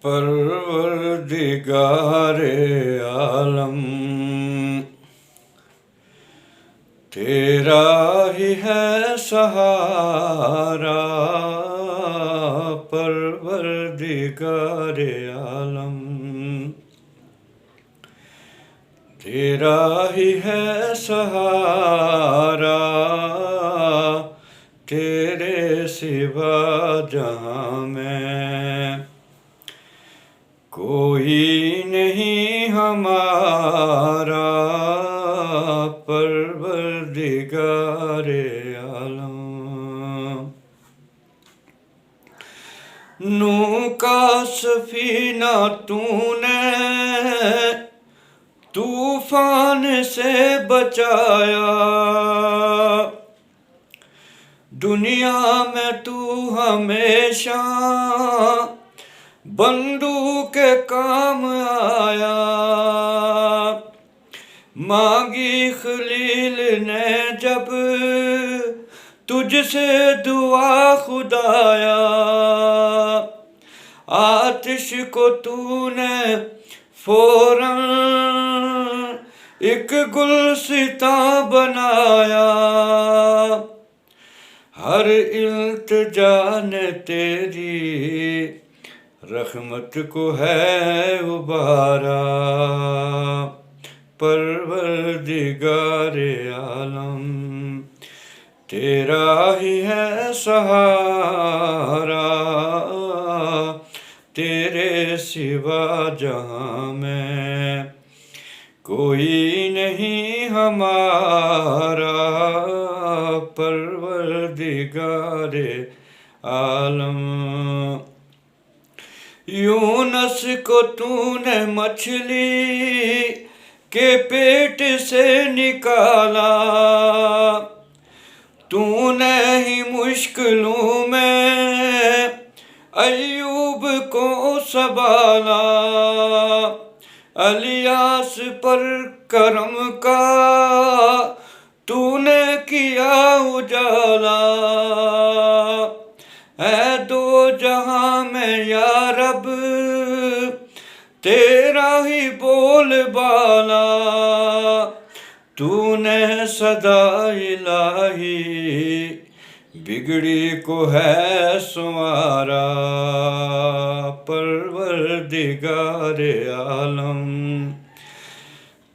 پروردگار عالم تیرا ہی ہے سہارا، پروردگار عالم تیرا ہی ہے سہارا، تیرے سوا جہاں میں کوئی نہیں ہمارا، پروردگار عالم نوح کا سفینہ تو نے طوفان سے بچایا، دنیا میں تو ہمیشہ بندوں کے کام آیا، مانگی خلیل نے جب تجھ سے دعا خدایا، آتش کو تو نے فوراً ایک گلستاں بنایا، ہر التجا نے تیری رحمت کو ہے ابھارا، پروردگار عالم تیرا ہی ہے سہارا، تیرے سوا جہاں میں کوئی نہیں ہمارا، پروردگار عالم یونس کو تو نے مچھلی کے پیٹ سے نکالا، تو نے ہی مشکلوں میں ایوب کو سنبھالا، الیاس پر کرم کا تو نے کیا اجالا، اے دو جہاں میں یا رب تیرا ہی بول بالا، تو نے صدا الہی بگڑی کو ہے سنوارا، پروردگار عالم